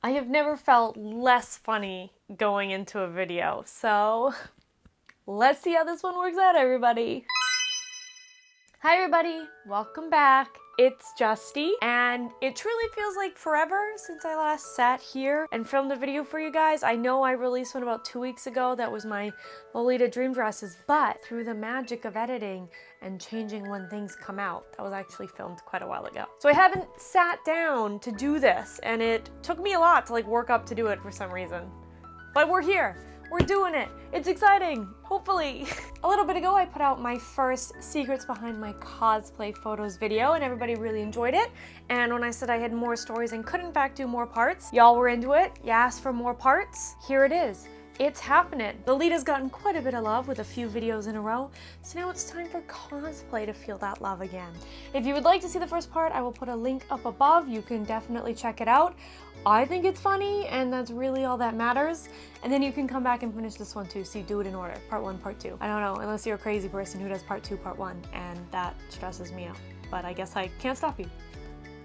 I have never felt less funny going into a video, so let's see how this one works out, everybody. Hi everybody, welcome back. It's Justy, and it truly feels like forever since I last sat here and filmed a video for you guys. I know I released one about 2 weeks ago. That was my Lolita dream dresses, but through the magic of editing and changing when things come out, that was actually filmed quite a while ago. So I haven't sat down to do this, and it took me a lot to work up to do it for some reason. But we're here. We're doing it. It's exciting, hopefully. A little bit ago, I put out my first Secrets Behind My Cosplay Photos video, and everybody really enjoyed it. And when I said I had more stories and could in fact do more parts, y'all were into it. You asked for more parts. Here it is. It's happening. Lolita's gotten quite a bit of love with a few videos in a row, so now it's time for cosplay to feel that love again. If you would like to see the first part, I will put a link up above. You can definitely check it out. I think it's funny, and that's really all that matters. And then you can come back and finish this one too, so you do it in order. Part 1, part 2. I don't know, unless you're a crazy person who does part 2, part 1, and that stresses me out. But I guess I can't stop you.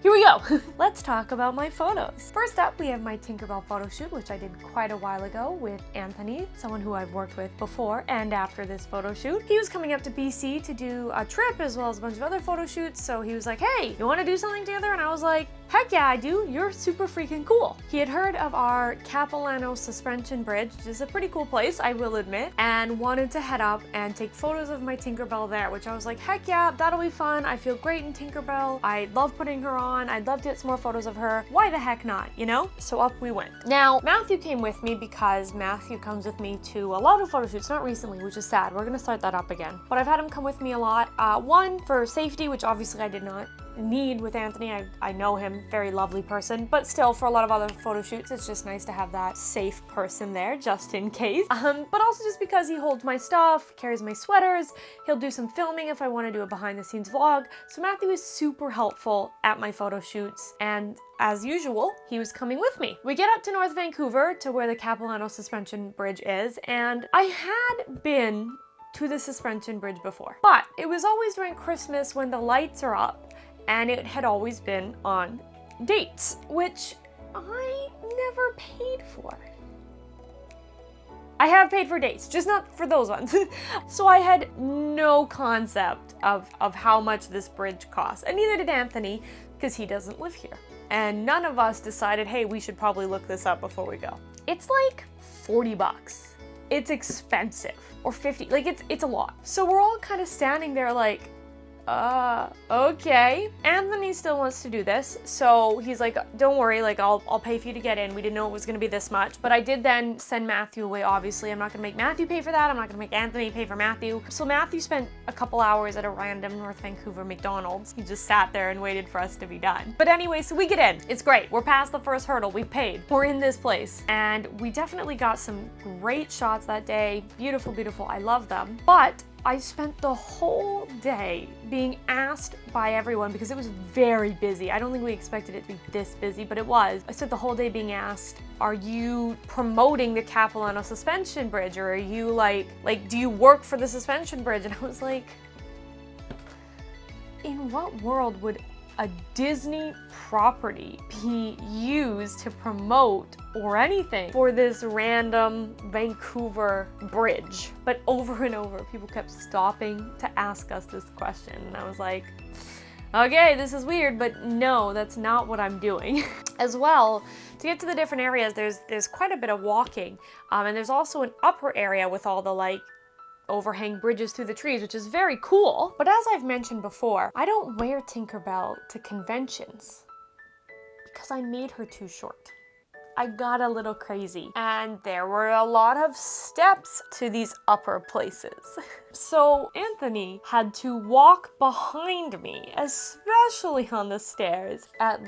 Here we go. Let's talk about my photos. First up, we have my Tinkerbell photo shoot, which I did quite a while ago with Anthony, someone who I've worked with before and after this photo shoot. He was coming up to BC to do a trip as well as a bunch of other photo shoots, so he was like, hey, you want to do something together? And I was like, heck yeah, I do. You're super freaking cool. He had heard of our Capilano Suspension Bridge, which is a pretty cool place, I will admit, and wanted to head up and take photos of my Tinkerbell there, which I was like, heck yeah, that'll be fun. I feel great in Tinkerbell. I love putting her on. I'd love to get some more photos of her. Why the heck not, you know? So up we went. Now, Matthew came with me because Matthew comes with me to a lot of photo shoots, not recently, which is sad. We're gonna start that up again. But I've had him come with me a lot. One, for safety, which obviously I did not need with Anthony. I know him, very lovely person, but still for a lot of other photo shoots, it's just nice to have that safe person there just in case. But also just because he holds my stuff, carries my sweaters, he'll do some filming if I want to do a behind the scenes vlog. So Matthew is super helpful at my photo shoots, and as usual, he was coming with me. We get up to North Vancouver to where the Capilano Suspension Bridge is, and I had been to the suspension bridge before, but it was always during Christmas when the lights are up, and it had always been on dates, which I never paid for. I have paid for dates, just not for those ones. So I had no concept of how much this bridge costs, and neither did Anthony, because he doesn't live here. And none of us decided, hey, we should probably look this up before we go. It's like 40 bucks. It's expensive. Or 50, it's a lot. So we're all kind of standing there like, okay. Anthony still wants to do this, so he's like, don't worry, I'll pay for you to get in. We didn't know it was gonna be this much, but I did then send Matthew away, obviously. I'm not gonna make Matthew pay for that. I'm not gonna make Anthony pay for Matthew. So Matthew spent a couple hours at a random North Vancouver McDonald's. He just sat there and waited for us to be done. But anyway, so we get in. It's great. We're past the first hurdle. We paid. We're in this place, and we definitely got some great shots that day. Beautiful, beautiful. I love them. But I spent the whole day being asked by everyone, because it was very busy. I don't think we expected it to be this busy, but it was. I spent the whole day being asked, are you promoting the Capilano Suspension Bridge? Or are you like, do you work for the suspension bridge? And I was like, in what world would a Disney property be used to promote or anything for this random Vancouver bridge? But over and over, people kept stopping to ask us this question, and I was like, okay, this is weird, but no, that's not what I'm doing. As well, to get to the different areas, there's quite a bit of walking, and there's also an upper area with all the overhang bridges through the trees, which is very cool. But as I've mentioned before, I don't wear Tinkerbell to conventions because I made her too short. I got a little crazy, and there were a lot of steps to these upper places. So Anthony had to walk behind me, especially on the stairs, at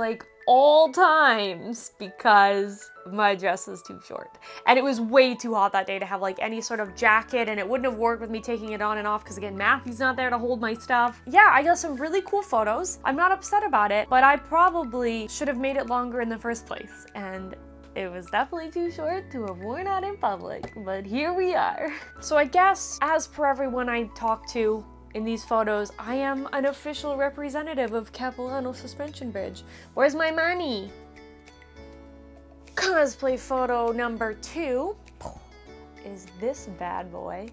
all times because my dress was too short. And it was way too hot that day to have any sort of jacket, and it wouldn't have worked with me taking it on and off because again, Matthew's not there to hold my stuff. Yeah, I got some really cool photos. I'm not upset about it, but I probably should have made it longer in the first place. And it was definitely too short to have worn out in public, but here we are. So I guess, as per everyone I talked to in these photos, I am an official representative of Capilano Suspension Bridge. Where's my money? Come Cosplay photo number 2 is this bad boy.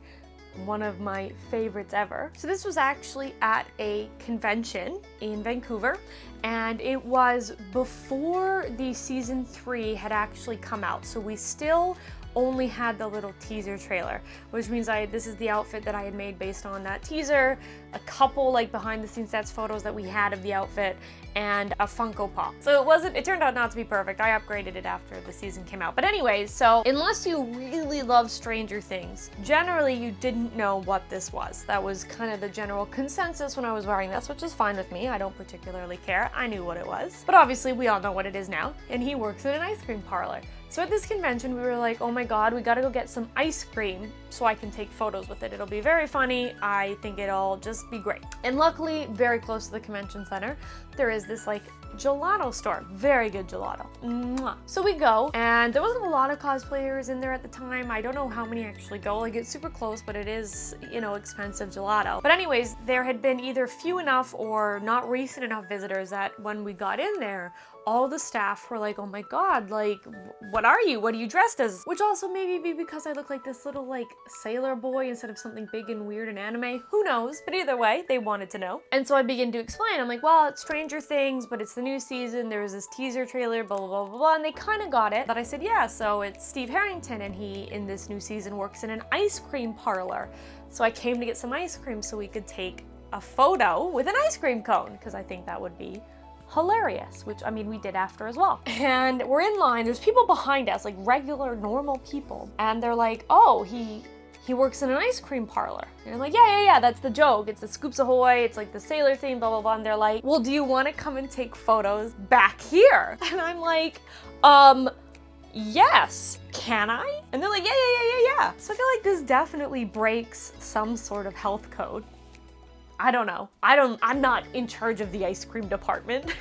One of my favorites ever. So this was actually at a convention in Vancouver, and it was before the season 3 had actually come out. So we still only had the little teaser trailer, which means this is the outfit that I had made based on that teaser, a couple like behind the scenes sets photos that we had of the outfit, and a Funko Pop. So it turned out not to be perfect. I upgraded it after the season came out. But anyways, so unless you really love Stranger Things, generally you didn't know what this was. That was kind of the general consensus when I was wearing this, which is fine with me. I don't particularly care. I knew what it was. But obviously we all know what it is now, and he works in an ice cream parlor. So at this convention, we were like, oh my god, we gotta go get some ice cream so I can take photos with it. It'll be very funny. I think it'll just be great. And luckily, very close to the convention center, there is this like gelato store. Very good gelato. Mwah. So we go, and there wasn't a lot of cosplayers in there at the time. I don't know how many actually go. Like, it's super close, but it is, you know, expensive gelato. But anyways, there had been either few enough or not recent enough visitors that when we got in there, all the staff were like, oh my god, like, what are you? What are you dressed as? Which also maybe be because I look like this little like sailor boy instead of something big and weird and anime. Who knows? But either way, they wanted to know. And so I began to explain. I'm like, well, it's Stranger Things, but it's the new season. There was this teaser trailer, blah, blah, blah, blah, blah. And they kind of got it. But I said, yeah, so it's Steve Harrington, and he, in this new season, works in an ice cream parlor. So I came to get some ice cream so we could take a photo with an ice cream cone, because I think that would be hilarious, which I mean we did after as well. And we're in line, there's people behind us, like regular normal people, and they're like, oh, he works in an ice cream parlor. And I'm like, yeah, that's the joke. It's the Scoops Ahoy, it's like the sailor theme, blah, blah, blah. And they're like, well, do you want to come and take photos back here? And I'm like, yes, can I? And they're like, yeah. So I feel like this definitely breaks some sort of health code. I don't know. I'm not in charge of the ice cream department,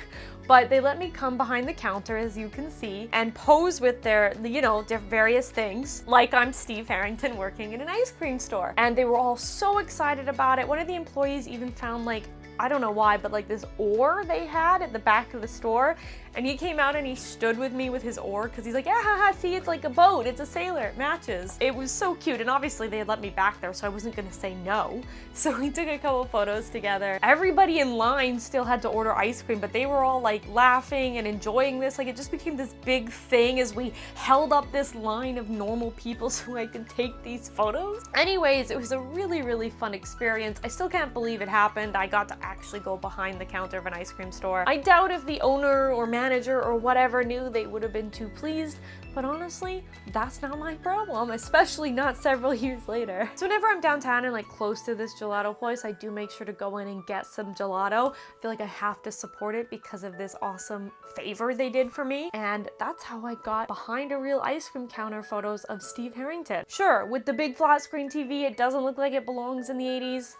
but they let me come behind the counter, as you can see, and pose with their, you know, their various things, like I'm Steve Harrington working in an ice cream store. And they were all so excited about it. One of the employees even found, like, I don't know why, but like this oar they had at the back of the store, and he came out and he stood with me with his oar because he's like, yeah, haha, see, it's like a boat, it's a sailor, it matches. It was so cute, and obviously they had let me back there, so I wasn't gonna say no. So we took a couple photos together. Everybody in line still had to order ice cream, but they were all like laughing and enjoying this. Like, it just became this big thing as we held up this line of normal people so I could take these photos. Anyways, it was a really, really fun experience. I still can't believe it happened. I got to actually go behind the counter of an ice cream store. I doubt if the owner or manager or whatever knew, they would have been too pleased, but honestly, that's not my problem, especially not several years later. So whenever I'm downtown and like close to this gelato place, I do make sure to go in and get some gelato. I feel like I have to support it because of this awesome favor they did for me, and that's how I got behind a real ice cream counter photos of Steve Harrington. Sure, with the big flat screen TV, it doesn't look like it belongs in the 80s,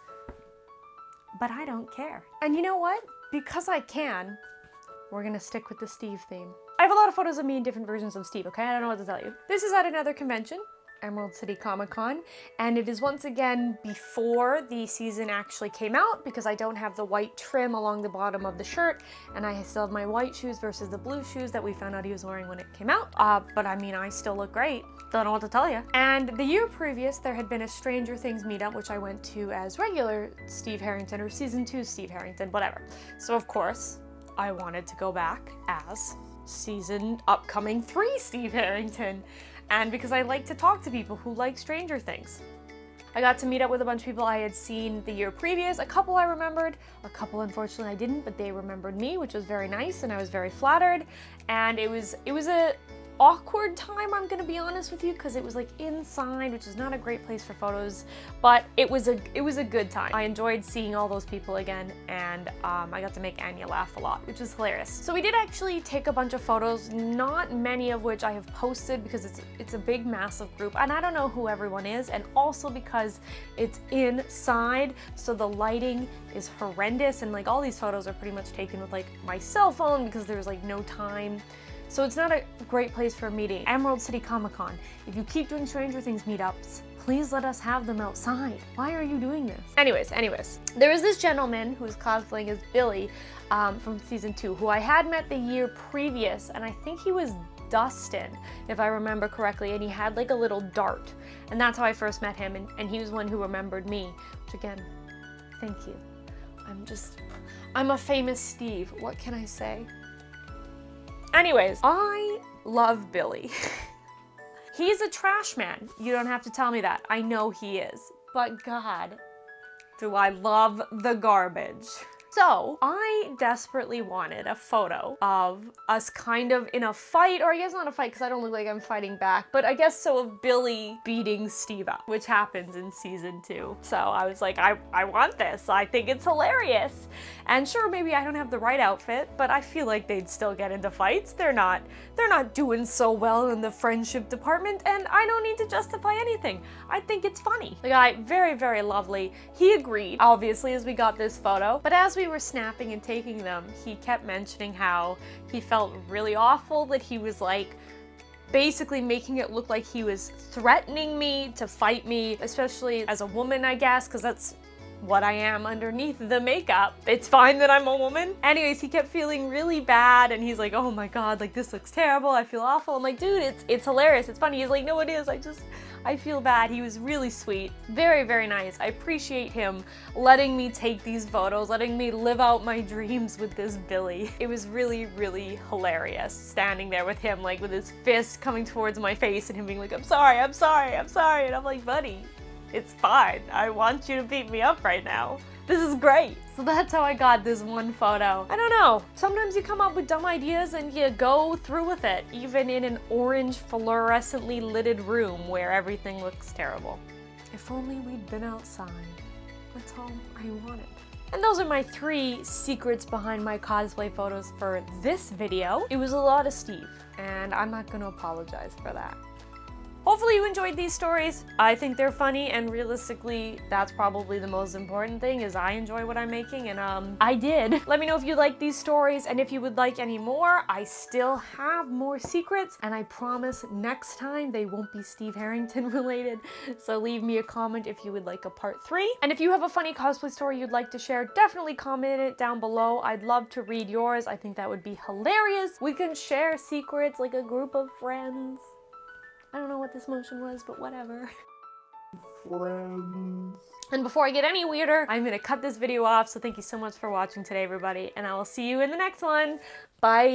but I don't care. And you know what? Because I can, we're gonna stick with the Steve theme. I have a lot of photos of me in different versions of Steve, okay? I don't know what to tell you. This is at another convention, Emerald City Comic Con, and it is once again before the season actually came out because I don't have the white trim along the bottom of the shirt, and I still have my white shoes versus the blue shoes that we found out he was wearing when it came out. But I mean, I still look great. Don't know what to tell you. And the year previous, there had been a Stranger Things meetup, which I went to as regular Steve Harrington, or season 2 Steve Harrington, whatever. So of course, I wanted to go back as season upcoming 3 Steve Harrington. And because I like to talk to people who like Stranger Things. I got to meet up with a bunch of people I had seen the year previous. A couple I remembered, a couple unfortunately I didn't, but they remembered me, which was very nice, and I was very flattered. And it was a awkward time, I'm gonna be honest with you, because it was like inside, which is not a great place for photos, but it was a good time. I enjoyed seeing all those people again, and I got to make Anya laugh a lot, which is hilarious. So we did actually take a bunch of photos, not many of which I have posted because it's a big, massive group, and I don't know who everyone is, and also because it's inside, so the lighting is horrendous, and like all these photos are pretty much taken with like my cell phone because there's like no time. So it's not a great place for a meeting. Emerald City Comic Con, if you keep doing Stranger Things meetups, please let us have them outside. Why are you doing this? Anyways, there was this gentleman who was cosplaying as Billy from season 2, who I had met the year previous, and I think he was Dustin, if I remember correctly, and he had like a little dart. And that's how I first met him, and he was one who remembered me, which again, thank you. I'm a famous Steve. What can I say? Anyways, I love Billy. He's a trash man. You don't have to tell me that. I know he is. But God, do I love the garbage. So I desperately wanted a photo of us kind of in a fight, or I guess not a fight because I don't look like I'm fighting back, but I guess so of Billy beating Steve up, which happens in season 2. So I was like, I want this. I think it's hilarious. And sure, maybe I don't have the right outfit, but I feel like they'd still get into fights. They're not doing so well in the friendship department, and I don't need to justify anything. I think it's funny. The guy, very, very lovely. He agreed, obviously, as we got this photo, but as we were snapping and taking them, he kept mentioning how he felt really awful, that he was like basically making it look like he was threatening me to fight me, especially as a woman, I guess, because that's what I am underneath the makeup. It's fine that I'm a woman. Anyways, he kept feeling really bad, and he's like, oh my God, like this looks terrible. I feel awful. I'm like, dude, it's hilarious. It's funny. He's like, no, it is. I feel bad. He was really sweet. Very, very nice. I appreciate him letting me take these photos, letting me live out my dreams with this Billy. It was really, really hilarious standing there with him, like with his fist coming towards my face and him being like, I'm sorry, I'm sorry, I'm sorry. And I'm like, buddy, it's fine. I want you to beat me up right now. This is great. So that's how I got this one photo. I don't know. Sometimes you come up with dumb ideas and you go through with it, even in an orange fluorescently lighted room where everything looks terrible. If only we'd been outside. That's all I wanted. And those are my 3 secrets behind my cosplay photos for this video. It was a lot of Steve, and I'm not gonna apologize for that. Hopefully you enjoyed these stories. I think they're funny, and realistically, that's probably the most important thing, is I enjoy what I'm making, and I did. Let me know if you like these stories, and if you would like any more. I still have more secrets, and I promise next time they won't be Steve Harrington related. So leave me a comment if you would like a part 3. And if you have a funny cosplay story you'd like to share, definitely comment it down below. I'd love to read yours. I think that would be hilarious. We can share secrets like a group of friends. I don't know what this motion was, but whatever. Friends. And before I get any weirder, I'm gonna cut this video off, so thank you so much for watching today, everybody, and I will see you in the next one. Bye!